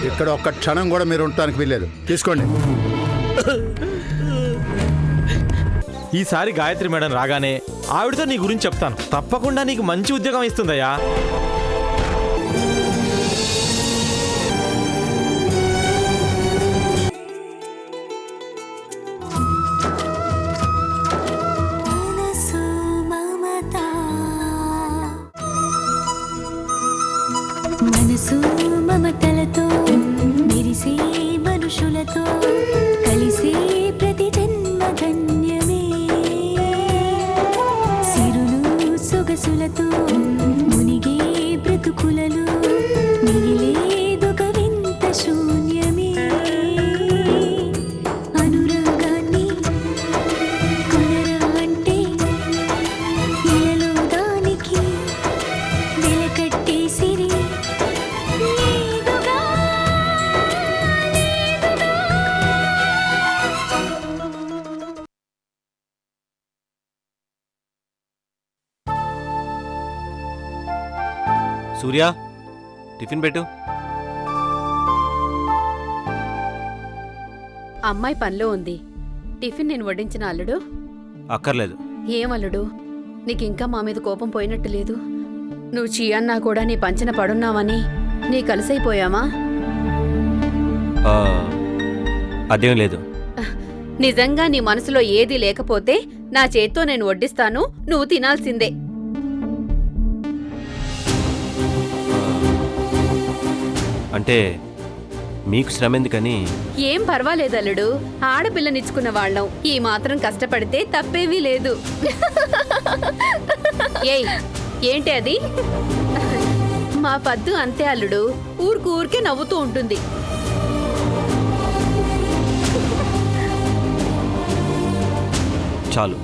ఇక్కడ ఒక్క క్షణం కూడా మీరు ఉండటానికి వీల్లేదు. తీసుకోండి. ఈసారి గాయత్రి మేడం రాగానే ఆవిడతో నీ గురించి చెప్తాను. తప్పకుండా నీకు మంచి ఉద్యోగం ఇస్తుందయ్యా. మనసు మమతలతో మెరిసే మనుషులతో కలిసే ప్రతి జన్మ ధన్యమే. సిరులు సొగసులతో మునిగే బ్రతుకులలో మిగిలేదొక వింత శూన్యమే. అనురాగాన్ని కొనరా అంటే ఇలలో దానికి వెలకట్టేసిరి. సూర్య, టిఫిన్ పెట్టు. అమ్మాయి పనిలో ఉంది. టిఫిన్ నేను వడ్డించిన అల్లుడు. అక్కర్లేదు. ఏం అల్లుడు, నీకింకా మా మీద కోపం పోయినట్టు లేదు. నువ్వు చీ అన్నా కూడా నీ పంచన పడున్నావని నీ కలిసైపోయామా? అదేం లేదు. నిజంగా నీ మనసులో ఏదీ లేకపోతే నా చేత్తో నేను వడ్డిస్తాను, నువ్వు తినాల్సిందే. అంటే మీకు శ్రమ ఎందుకని? ఏం పర్వాలేదు అల్లుడు, ఆడపిల్లనిచ్చుకున్న వాళ్ళం ఈ మాత్రం కష్టపడితే తప్పేమీ లేదు. ఏయ్, ఏంటి అది? మా పద్దు అంతే అల్లుడు, ఊరికే నవ్వుతూ ఉంటుంది. చాలు.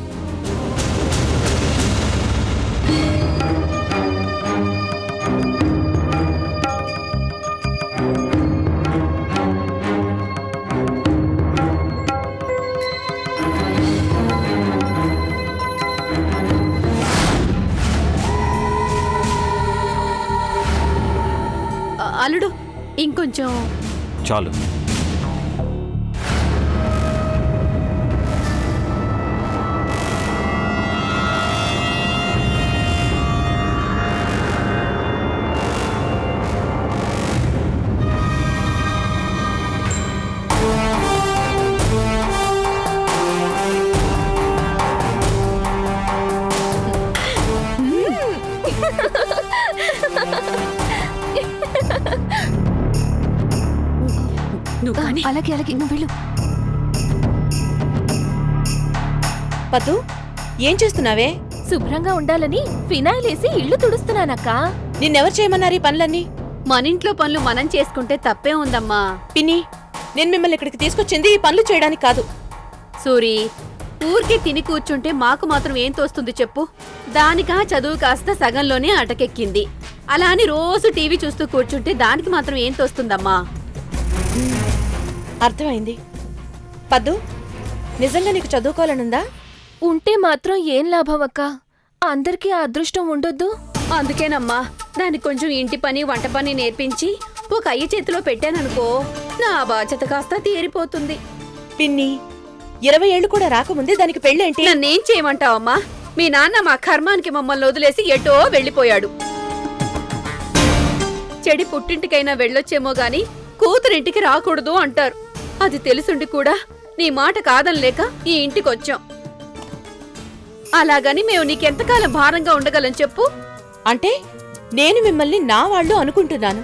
అల్లుడు ఇంకొంచెం. చాలు. అలాగే నువ్వు వెళ్ళు. పద్దు, ఏం చేస్తున్నావే? శుభ్రంగా ఉండాలని ఫినాయిల్ వేసి ఇల్లు తుడుస్తున్నానక్క. నిన్నెవరు చేయమన్నారు ఈ పనులన్నీ? మనింట్లో పనులు మనం చేసుకుంటే తప్పే ఉందమ్మా. పిన్ని, నేను మిమ్మల్ని ఇక్కడికి తీసుకొచ్చింది ఈ పనులు చేయడానికి కాదు. సూరి, ఊరికే తిని కూర్చుంటే మాకు మాత్రం ఏం తోస్తుంది చెప్పు? దానికా చదువు కాస్త సగంలోనే అటకెక్కింది. అలా అని రోజు టీవీ చూస్తూ కూర్చుంటే దానికి మాత్రం ఏం తోస్తుందమ్మా? అర్థమైంది. పద్దు, నిజంగా నీకు చదువుకోవాలనుందా? ఉంటే మాత్రం ఏం లాభం అక్క? అందరికీ ఆ అదృష్టం ఉండొద్దు. అందుకేనమ్మా దానికి కొంచెం ఇంటి పని వంట పని నేర్పించి ఒక అయ్య చేతిలో పెట్టాననుకో, నా బాధ్యత కాస్త తీరిపోతుంది. పిన్ని, 20 ఏళ్ళు కూడా రాకముందే దానికి పెళ్ళేంటి? నన్నేం చేయమంటావమ్మా? మీ నాన్న మా కర్మానికి మమ్మల్ని వదిలేసి ఎటో వెళ్ళిపోయాడు. చెడి పుట్టింటికైనా వెళ్ళొచ్చేమో గాని కూతురింటికి రాకూడదు అంటారు. అది తెలుసుండి కూడా నీ మాట కాదనలేక ఈ ఇంటికొచ్చాం. అలాగని మేము నీకెంతకాలం భారంగా ఉండగలం చెప్పు? అంటే నేను మిమ్మల్ని నా వాళ్ళు అనుకుంటున్నాను,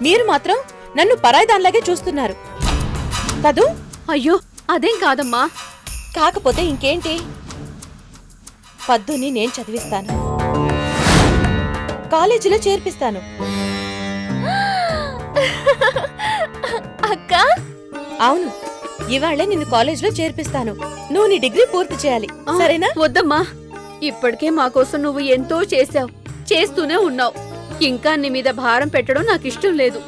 మీరు మాత్రం నన్ను పరాయిదాన్లాగే చూస్తున్నారు కదూ? అయ్యో, అదేం కాదమ్మా. కాకపోతే ఇంకేంటి? పద్దుని నేను చదివిస్తాను, కాలేజీలో చేర్పిస్తాను. అక్క, అవును, ఇవాళ్లే నిన్ను కాలేజీలో చేర్పిస్తాను. నువ్వు నీ డిగ్రీ పూర్తి చేయాలి, సరేనా? వద్దమ్మా, ఇప్పటికే మా కోసం నువ్వు ఎంతో చేశావు, చేస్తూనే ఉన్నావు. ఇంకా నీ మీద భారం పెట్టడం నాకు ఇష్టం లేదు.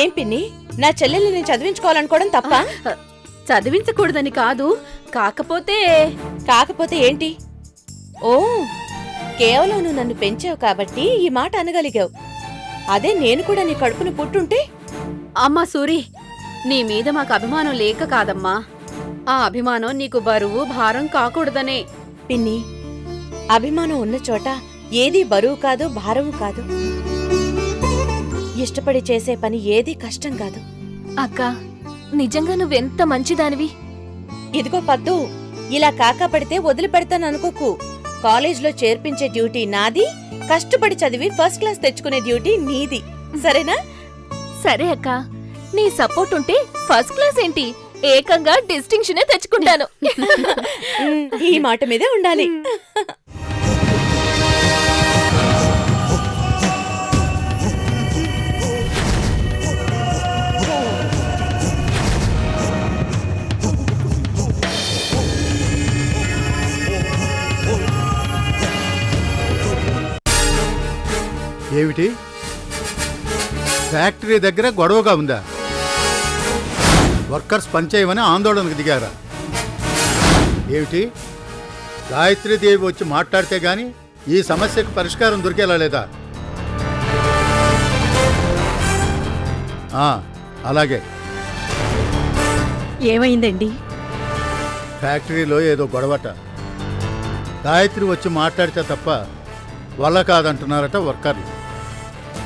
ఏం పిన్ని, నా చెల్లెల్ని నేను చదివించుకోవాలనుకోవడం తప్ప? చదివించకూడదని కాదు, కాకపోతే ఏంటి? ఓ, కేవలం నువ్వు నన్ను పెంచావు కాబట్టి ఈ మాట అనగలిగావు. అదే నేను కూడా నీ కడుపును పుట్టుంటే అమ్మా సూరి, నీ మీద మాకు అభిమానం లేక కాదమ్మా. ఆ అభిమానం నీకు బరువు భారం కాకూడదనే. పిన్ని, అభిమానం ఉన్న చోట ఏదీ బరువు కాదు, భారము కాదు. ఇష్టపడి చేసే పని ఏదీ కష్టం కాదు. అక్క, నిజంగా నువ్వెంత మంచిదానివి. ఇదిగో పద్దు, ఇలా కాకాపడితే వదిలిపెడతాననుకోకు. కాలేజ్లో చేర్పించే డ్యూటీ నాది, కష్టపడి చదివి ఫస్ట్ క్లాస్ తెచ్చుకునే డ్యూటీ నీది. సరేనా? సరే అక్క, నీ సపోర్ట్ ఉంటే ఫస్ట్ క్లాస్ ఏంటి, ఏకంగా డిస్టింక్షనే తెచ్చుకుంటాను. ఈ మాట మీదే ఉండాలి. ఏమిటి, ఫ్యాక్టరీ దగ్గర గొడవగా ఉందా? వర్కర్స్ పనిచేయమని ఆందోళనకు దిగారా? ఏమిటి, గాయత్రీదేవి వచ్చి మాట్లాడితే గాని ఈ సమస్యకు పరిష్కారం దొరికేలా లేదా? అలాగే. ఏమైందండి? ఫ్యాక్టరీలో ఏదో గొడవట. గాయత్రి వచ్చి మాట్లాడితే తప్ప వల్ల కాదంటున్నారట వర్కర్లు.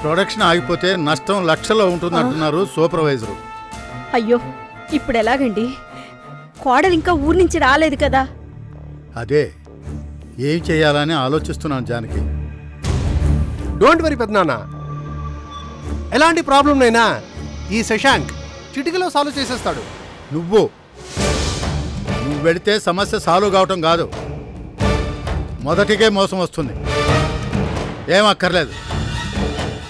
ప్రొడక్షన్ ఆగిపోతే నష్టం లక్షల్లో ఉంటుందంటున్నారు సూపర్వైజరు. అయ్యో, ఇప్పుడు ఎలాగండి? కోడలు ఇంకా ఊరి నుంచి రాలేదు కదా. అదే ఏం చేయాలని ఆలోచిస్తున్నాను జానకి. డోంట్ వరీ పెద్దనాన్న, ఎలాంటి ప్రాబ్లంనైనా ఈ శశాంక్ చిటికలో సాల్వ్ చేసేస్తాడు. నువ్వు వెళితే సమస్య సాల్వ్ కావటం కాదు, మొదటికే మోసం వస్తుంది. ఏం అక్కర్లేదు.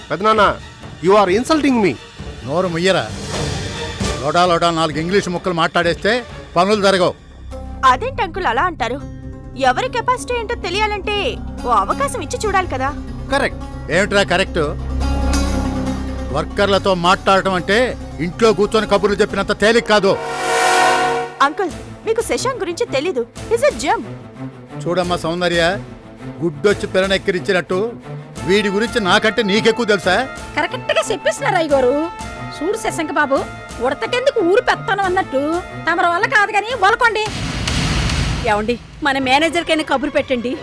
పెద్దనాన్న, యు ఆర్ ఇన్సల్టింగ్ మీ. నోరు ముయ్యరా. లోడా 4 ఇంగ్లీష్ ముక్కలు మాట్లాడేస్తే పనులు జరగవు. అదేంటి అంకుల్ అలా అంటారు? ఎవరి కెపాసిటీ ఏంటో తెలియాలంటే ఓ అవకాశం ఇచ్చి చూడాలి కదా. కరెక్ట్. ఏమిట్రా కరెక్ట్? వర్కర్లతో మాట్లాడటం అంటే ఇంట్లో కూర్చొని కబుర్లు చెప్పినంత తేలిక కాదు. అంకుల్, మీకు శశాంక్ గురించి తెలీదు. ఇస్ ఎ జమ్. చూడమ్మా సౌందర్య, గుడ్డొచ్చి పిల్లనెక్కిరించినట్టు వీడి గురించి నాకంటే నీకెక్కువ తెలుసా? కరెక్ట్ గా చెప్పేస్తున్నారు అయ్యగారు. చూడు శశంక బాబు, ఉడతకెందుకు ఊరు పెత్తనం అన్నట్టు తమర వల్ల కాదు కానీ వలకోండి. ఏమండి, మన మేనేజర్కైనా కబురు పెట్టండి.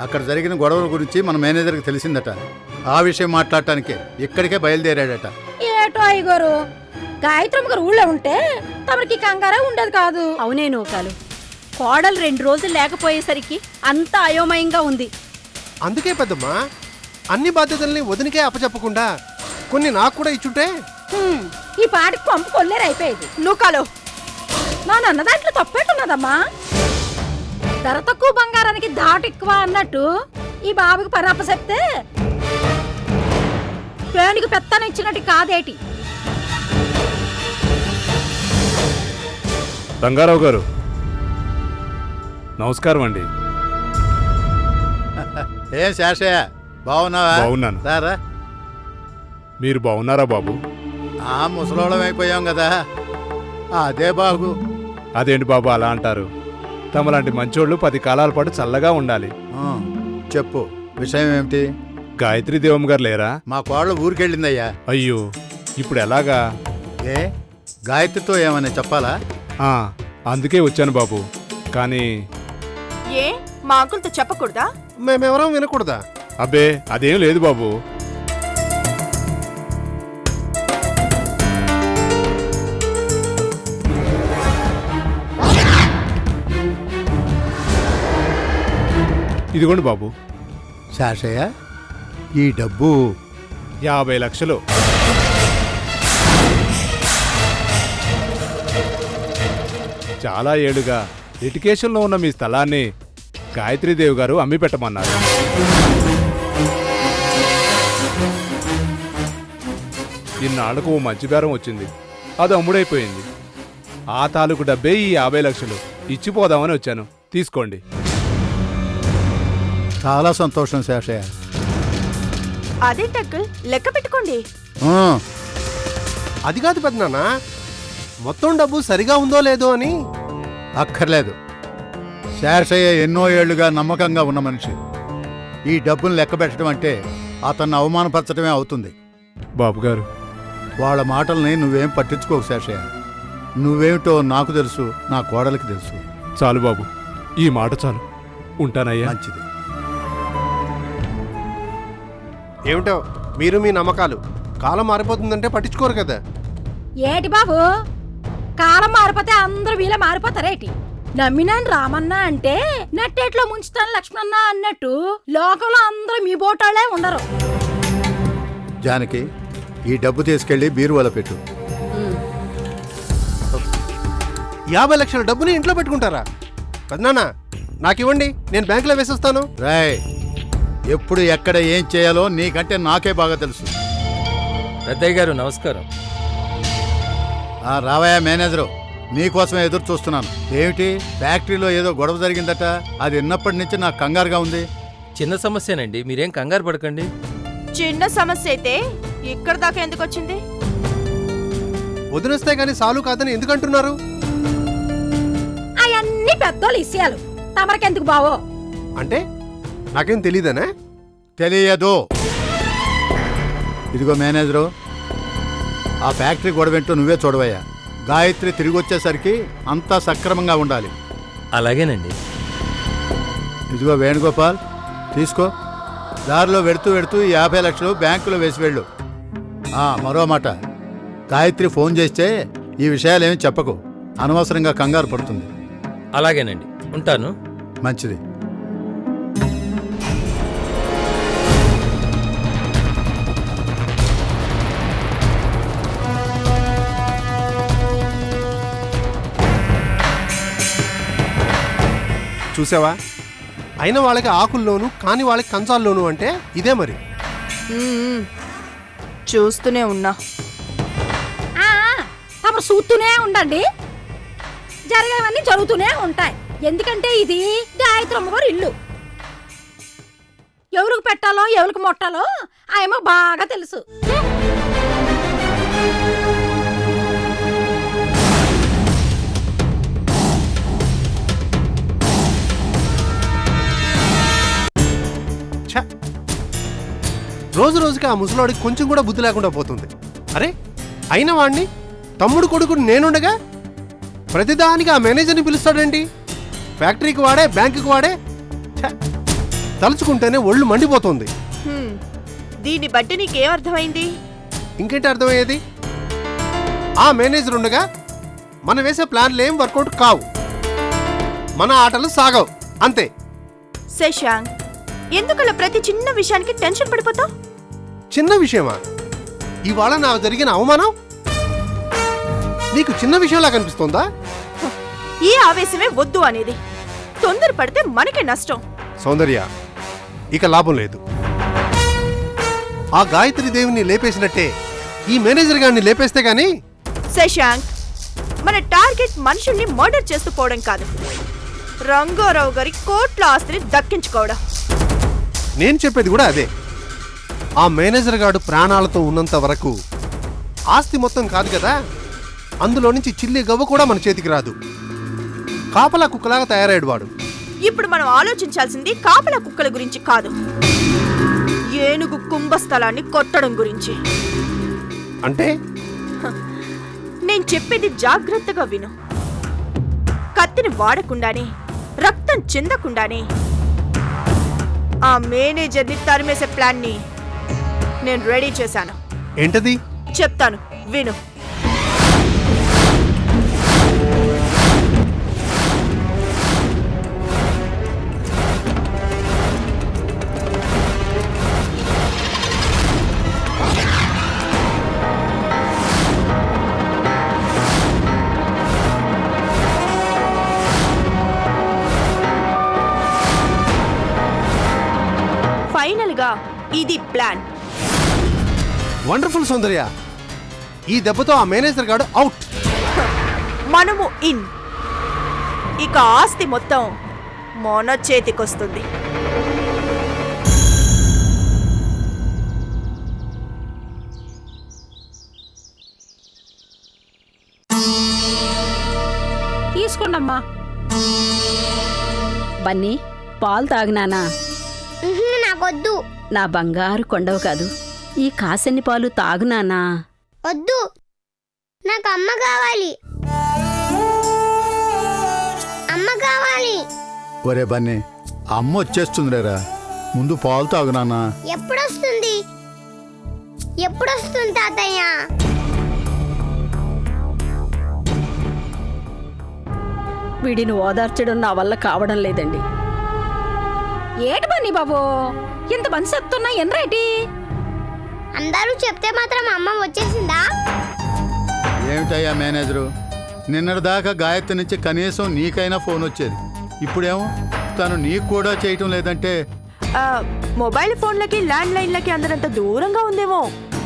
అక్కడ జరిగిన గొడవల గురించి మన మేనేజర్కి తెలిసిందట. ఆ విషయం మాట్లాడటానికి ఇక్కడికే బయలుదేరాడట. ఏటో అయ్యగారు, గాయత్రమ్మ గారు ఊళ్ళో ఉంటే తమరికి కంగారే ఉండదు కాదు. అవునే నూకాలు, కోడలు 2 రోజులు లేకపోయేసరికి అంతా అయోమయంగా ఉంది. అందుకే పెద్దమ్మా, అన్ని బాధ్యతల్ని వదినికే అప్పచెప్పకుండా కొన్ని నాకు కూడా ఇచ్చుంటే ఈ పాటికి పంపు కొల్లేరు అయిపోయేది. నూకాలు, నాన్న దాంట్లో తప్పేట్టున్నదమ్మా. ధర తక్కువ బంగారానికి దాటు ఎక్కువ అన్నట్టు ఈ బాబుకి పని అప్పచెప్తే పేనుకి పెత్తనం ఇచ్చినట్టు కాదేటి. రంగారావు గారు నమస్కారం అండి. ఏం శేషయ్య, బాగున్నావా? బాగున్నాను. రారా. మీరు బాగున్నారా బాబు? ముసలోళం అయిపోయాం కదా, అదే బాగు. అదేంటి బాబు అలా అంటారు? తమలాంటి మంచోళ్ళు 10 కాలాల పాటు చల్లగా ఉండాలి. చెప్పు, విషయం ఏమిటి? గాయత్రి దేవమ్మ గారు లేరా? మా కోడలు ఊరికెళ్ళిందయ్యా. అయ్యో, ఇప్పుడు ఎలాగా? ఏ గాయత్రితో ఏమని చెప్పాలా? అందుకే వచ్చాను బాబు. కానీ ఏ మా అంకుల్తో చెప్పకూడదా? మేమెవరం వినకూడదా? అబ్బే, అదేం లేదు బాబు. ఇదిగోండి బాబు. శేషయ్య, ఈ డబ్బు 50 లక్షలు. చాలా ఏళ్లుగా లిటికేషన్లో ఉన్న మీ స్థలాన్ని గాయత్రీదేవి గారు అమ్మి పెట్టమన్నారు. ఇన్నాళ్లకు ఓ మంచి బేరం వచ్చింది, అది అమ్ముడైపోయింది. ఆ తాలూకు డబ్బే ఈ 50 లక్షలు. ఇచ్చిపోదామని వచ్చాను, తీసుకోండి. చాలా సంతోషం శేషయ్య. అదేంటి అంకుల్, లెక్క పెట్టుకోండి. అది కాదు పెద్దనాన్న, మొత్తం డబ్బు సరిగా ఉందో లేదో అని. అక్కర్లేదు. శేషయ్య ఎన్నో ఏళ్లుగా నమ్మకంగా ఉన్న మనిషి. ఈ డబ్బును లెక్క పెట్టడం అంటే అతన్ని అవమానపరచడమే అవుతుంది. బాబుగారు, వాళ్ళ మాటల్ని నువ్వేం పట్టించుకోకు శేషయ్య. నువ్వేమిటో నాకు తెలుసు, నా కోడలికి తెలుసు. చాలు బాబు, ఈ మాట చాలు. ఉంటానయ్యా. మంచిది. ఏమిటో మీరు మీ నమ్మకాలు. కాలం మారిపోతుందంటే పట్టించుకోరు కదా. ఏటి బాబు, కాలం మారిపోతే అందరూ వీళ్ళ మారిపోతారేటి? నమ్మినాను రామన్న అంటే నట్టేట్లో ముంచుతాను లక్ష్మణ అన్నట్టు లోకంలో అందరూ మీ బోటాళ్లే ఉండరు. జానకి, ఈ డబ్బు తీసుకెళ్లి బీరువాలో పెట్టు. 50 లక్షల డబ్బుని ఇంట్లో పెట్టుకుంటారా? పెద్దనాన్న నాకివ్వండి, నేను బ్యాంకులో వేసేస్తాను. రాయ్, ఎప్పుడు ఎక్కడ ఏం చేయాలో నీకంటే నాకే బాగా తెలుసు. పెద్దయ్య గారు నమస్కారం. రావయ్యా మేనేజరు, నీకోసమే ఎదురు చూస్తున్నాను. ఏమిటి, ఫ్యాక్టరీలో ఏదో గొడవ జరిగిందట? అది విన్నప్పటి నుంచి నాకు కంగారుగా ఉంది. చిన్న సమస్యనండి, మీరేం కంగారు పడకండి. చిన్న సమస్య అయితే ఇక్కడ దాకా ఎందుకు వచ్చింది? వదిలేస్తే గానీ సాలు కాదని ఎందుకంటున్నారు? అవన్నీ పెద్దోళ్ళు ఇసేయాలు, తమరికెందుకు బావో? అంటే నాకేం తెలీదనే? తెలియదు. ఇదిగో మేనేజరు, ఆ ఫ్యాక్టరీ గొడవేంటో నువ్వే చూడవయ్యా. గాయత్రి తిరిగి వచ్చేసరికి అంతా సక్రమంగా ఉండాలి. అలాగేనండి. ఇదిగో వేణుగోపాల్, తీసుకో. దారిలో వెడుతూ వెడుతూ 50 లక్షలు బ్యాంకులో వేసి వెళ్ళు. మరో మాట, గాయత్రి ఫోన్ చేస్తే ఈ విషయాలేమీ చెప్పకు, అనవసరంగా కంగారు పడుతుంది. అలాగేనండి, ఉంటాను. మంచిది. చూసావా, అయిన వాళ్ళకి ఆకుల్లోను కాని వాళ్ళకి కంచాల్లోను అంటే ఇదే మరి. చూస్తూనే ఉన్నా. తమరు చూస్తూనే ఉండండి, జరిగేవన్నీ జరుగుతూనే ఉంటాయి. ఎందుకంటే ఇది గాయత్రమ్మ గారి ఇల్లు. ఎవరికి పెట్టాలో ఎవరికి మొట్టాలో ఆయమ బాగా తెలుసు. రోజు రోజుకి ఆ ముసలాడికి కొంచెం కూడా బుద్ధి లేకుండా పోతుంది. అరే, అయిన వాడిని తమ్ముడు కొడుకు నేనుండగా ప్రతిదానికి ఆ మేనేజర్ని పిలుస్తాడేంటి? ఫ్యాక్టరీకి వాడే, బ్యాంకుకి వాడే. తలుచుకుంటేనే ఒళ్ళు మండిపోతుంది. దీన్ని బట్టి నీకేమర్థమైంది? ఇంకేంటి అర్థమయ్యేది? ఆ మేనేజర్ ఉండగా మనం వేసే ప్లాన్లు ఏం వర్కౌట్ కావు, మన ఆటలు సాగవు, అంతే. శశాంక్, ఎందుకలా ప్రతి చిన్న విషయానికి టెన్షన్ పడిపోతావు? చిన్న విషయమా? ఇవాళ నాకు జరిగిన అవమానం నీకు చిన్న విషయంలా కనిపిస్తోందా? ఈ ఆవేశమే వద్దు అనేది. తొందర పడితే మనకే నష్టం. సౌందర్య, ఇక లాభం లేదు. ఆ గాయత్రి దేవిని లేపేసినట్టే ఈ మేనేజర్ గారిని లేపేస్తే గాని. శశాంక్, మన టార్గెట్ మనుషుల్ని మర్డర్ చేస్తూ పోవడం కాదు, రంగారావు గారి కోట్ల ఆస్తిని దక్కించుకోవడం. నేను చెప్పేది కూడా అదే. ఆ మేనేజర్ గారు ప్రాణాలతో ఉన్నంత వరకు ఆస్తి మొత్తం కాదు కదా, అందులో నుంచి చిల్లి గవ్వ కూడా మన చేతికి రాదు. కాపలా కుక్కలాగా తయారయ్యాడు వాడు. ఇప్పుడు మనం ఆలోచించాల్సింది కాపలా కుక్కల గురించి కాదు, ఏనుగు కుంభస్థలాన్ని కొట్టడం గురించి. అంటే నేను చెప్పేది జాగ్రత్తగా విను. కత్తిని వాడకుండానే, రక్తం చెందకుండానే ఆ మేనేజర్ని తరిమేసే ప్లాన్ని నేను రెడీ చేశాను. ఏంటది? చెప్తాను, విను. ఫైనల్ గా ఇది ప్లాన్. వండర్ఫుల్ సౌందర్య, ఈ దెబ్బతో ఆ మేనేజర్ గాడు అవుట్, మనము ఇన్. ఇక ఆస్తి మొత్తం మన చేతికొస్తుంది. తీసుకోండమ్మా. బన్నీ, పాలు తాగినానా? నాకొద్దు. నా బంగారు కొండవు కాదు, ఈ కాసన్ని పాలు తాగునానా. వద్దు, నాకు అమ్మ కావాలి. అమ్మ కావాలి. ఒరే బన్నీ, అమ్మ వచ్చేస్తుందిరా, ముందు పాలు తాగు నాన్న. ఎప్పుడొస్తుంది? ఎప్పుడొస్తుంది తాతయ్య? వీడిని ఓదార్చడం నా వల్ల కావడం లేదండి. ఏటి బన్నీ బాబు, ఇంత మంది చెప్తున్నా ఎన్రేటి? అందరూ చెప్తే మాత్రం అమ్మ వచ్చేసిందా? ఏమిటయ్యా మేనేజరు, నిన్నటిదాకా గాయత్రి నుంచి కనీసం నీకైనా ఫోన్ వచ్చేది, ఇప్పుడేమో తను నీకు కూడా చేయటం లేదంటే? మొబైల్ ఫోన్లకి ల్యాండ్ లైన్లకి అందరంత దూరంగా ఉందేమో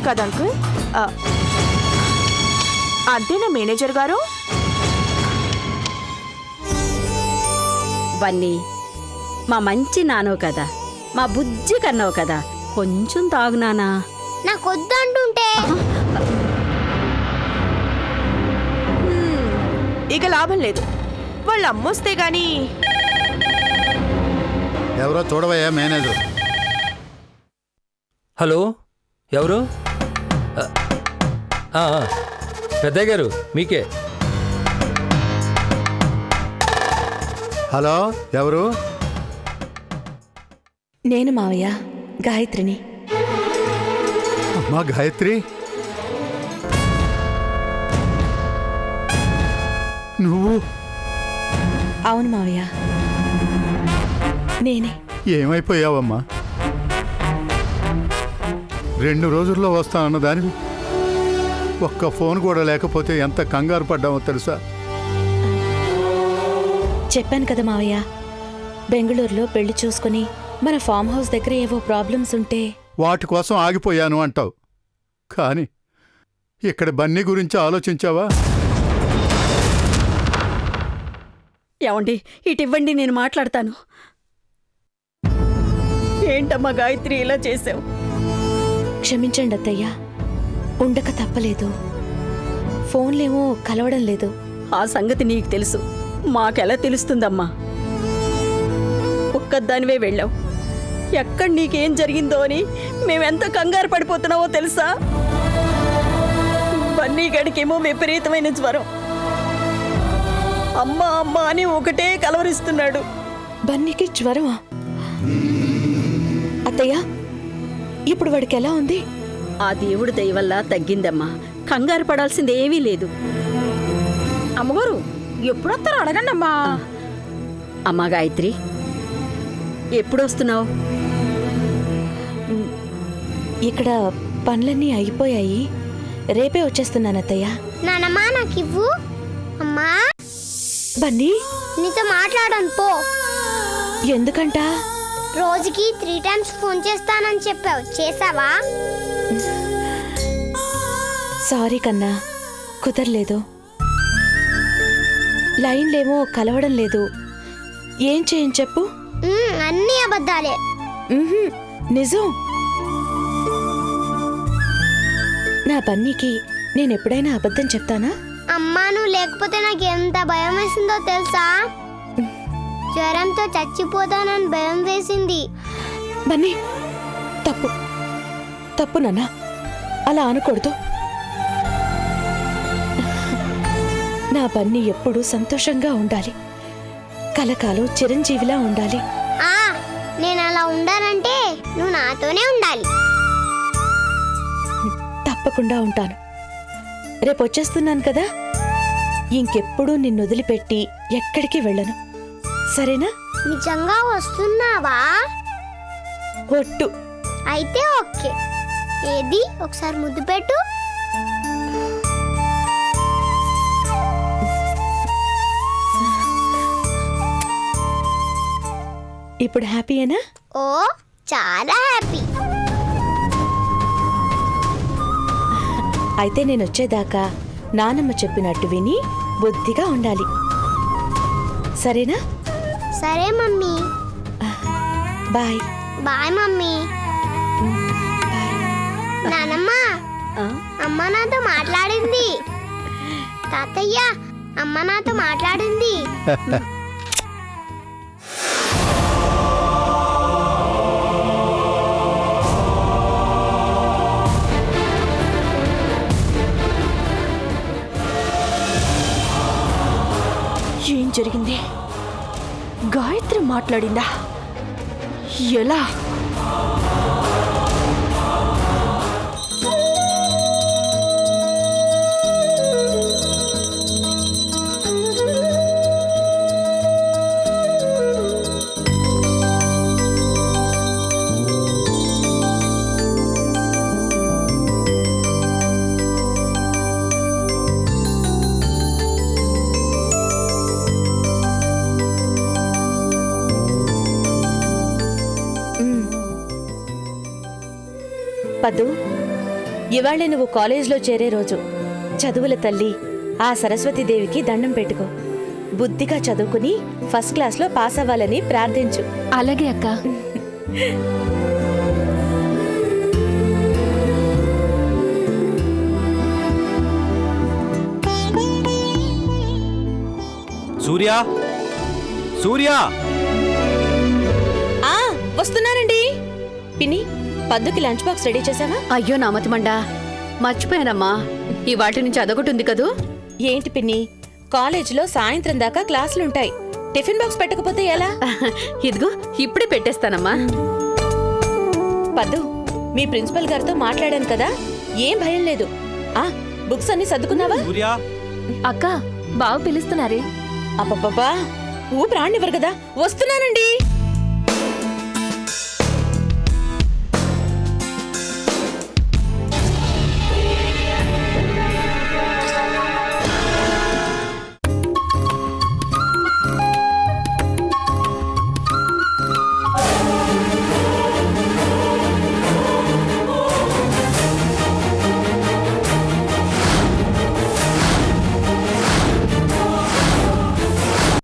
కదా అంకుల్? అంతేనా మేనేజర్ గారు? బన్నీ, మా మంచి నానవు కదా, మా బుజ్జి కన్నావు కదా, కొంచెం తాగునానా. నాకొద్దు అంటుంటే. ఇక లాభం లేదు, వాళ్ళు అమ్మొస్తే గాని. ఎవరో చూడవయ్యా మేనేజర్. హలో, ఎవరు? పెద్దయ్య గారు, మీకే. హలో, ఎవరు? నేను మావయ్య, గాయత్రిని. మా గాయత్రి, నువ్వు? అవును మావయ్య, నేనే. ఏమైపోయావమ్మా? 2 రోజుల్లో వస్తానన్న దానివి ఒక్క ఫోన్ కూడా లేకపోతే ఎంత కంగారు పడ్డామో తెలుసా? చెప్పాను కదా మావయ్య, బెంగళూరులో పెళ్లి చూసుకుని మన ఫామ్ హౌస్ దగ్గర ఏవో ప్రాబ్లమ్స్ ఉంటే వాటి కోసం ఆగిపోయాను అంటావు, కానీ ఇక్కడ బన్నీ గురించి ఆలోచించావా? ఏమండి, ఇటివ్వండి, నేను మాట్లాడతాను. ఏంటమ్మా గాయత్రి ఇలా చేసావు? క్షమించండి అత్తయ్య, ఉండక తప్పలేదు. ఫోన్లేమో కలవడం లేదు. ఆ సంగతి నీకు తెలుసు, మాకెలా తెలుస్తుందమ్మా? ఒక్కదానివే వెళ్ళావు, ఎక్కడ నీకేం జరిగిందో అని మేమెంత కంగారు పడిపోతున్నావో తెలుసా? బన్నీ గడికేమో విపరీతమైన జ్వరం, అమ్మ అమ్మ అని ఒకటే కలవరిస్తున్నాడు. బన్నీకి జ్వరమా? అత్తయ్య, ఇప్పుడు వాడికి ఎలా ఉంది? ఆ దేవుడి దయ వల్ల తగ్గిందమ్మా, కంగారు పడాల్సింది ఏమీ లేదు. అమ్మగారు, ఎప్పుడొస్తారో అడగండి అమ్మా. అమ్మా గాయత్రి, ఎప్పుడొస్తున్నావు? ఇక్కడ పనులన్నీ అయిపోయాయి, రేపే వచ్చేస్తున్నాను అత్తయ్య. నానమ్మా నాకివ్వు. అమ్మా, బన్నీ, నీతో మాట్లాడను పో. ఎందుకంట? రోజుకి 3 times ఫోన్ చేస్తానని చెప్పావు, చేసావా? సారీ కన్నా, కుదరలేదు. లైన్లేమో కలవడం లేదు. ఏం చేయని చెప్పు? అన్నీ అబద్ధాలే. నిజం. నా బన్నీకి నేనెప్పుడైనా అబద్ధం చెప్తానా? అమ్మా, నువ్వు లేకపోతే నాకు ఎంత భయం వేసిందో తెలుసా? జ్వరంతో చచ్చిపోతానని భయం వేసింది. బన్నీ, తప్పు తప్పు నాన్న, అలా అనకూడదు. నా బన్నీ ఎప్పుడూ సంతోషంగా ఉండాలి, కలకాలం చిరంజీవిలా ఉండాలి. నేను అలా ఉండాలంటే నువ్వు నాతోనే ఉండాలి. తప్పకుండా ఉంటాను. రేపు వచ్చేస్తున్నాను కదా, ఇంకెప్పుడూ నిన్ను వదిలిపెట్టి ఎక్కడికి వెళ్ళను, సరేనా? నిజంగా వస్తున్నావా? ఒట్టు. అయితే ఓకే. ఏది, ఒకసారి ముద్దు పెట్టు. ఇప్పుడు హ్యాపీయేనా? ఓ, చాలా హ్యాపీ. అయితే నేను వచ్చేదాకా నానమ్మ చెప్పినట్టు విని బుద్ధిగా ఉండాలి, సరేనా? సరే మమ్మీ. బాయ్. Bye mummy. నానమ్మ, అమ్మ నాతో మాట్లాడింది. తాతయ్య, అమ్మ నాతో మాట్లాడింది. ఏం జరిగింది? గాయత్రి మాట్లాడిందా? ఎలా? పద్దు, ఇవాళే నువ్వు కాలేజ్లో చేరే రోజు. చదువుల తల్లి ఆ సరస్వతీదేవికి దండం పెట్టుకో. బుద్ధిగా చదువుకుని ఫస్ట్ క్లాస్లో పాస్ అవ్వాలని ప్రార్థించు. అలాగే అక్క. సూర్య సూర్య వస్తున్నానండి. పిన్ని, పద్దుకి లంచ్ బాక్స్ రెడీ చేసావా? అయ్యో నామతిమండా, మర్చిపోయానమ్మా. ఈ వాటి నుంచి అదొకటి ఉంది కదూ. ఏంటి పిన్ని, కాలేజీలో సాయంత్రం దాకా క్లాసులుంటాయి. టిఫిన్ బాక్స్ పెట్టకపోతే ఎలా? ఇదిగో ఇప్పుడే పెట్టేస్తానమ్మా. పద్దు, మీ ప్రిన్సిపల్ గారితో మాట్లాడాను కదా, ఏం భయం లేదు. బుక్స్ అన్ని సర్దుకున్నావా? సూర్య అక్క, బావ పిలుస్తున్నారే. అబ్బబ్బబ్బా, ఊపిరి రానివ్వరు కదా. వస్తున్నానండి.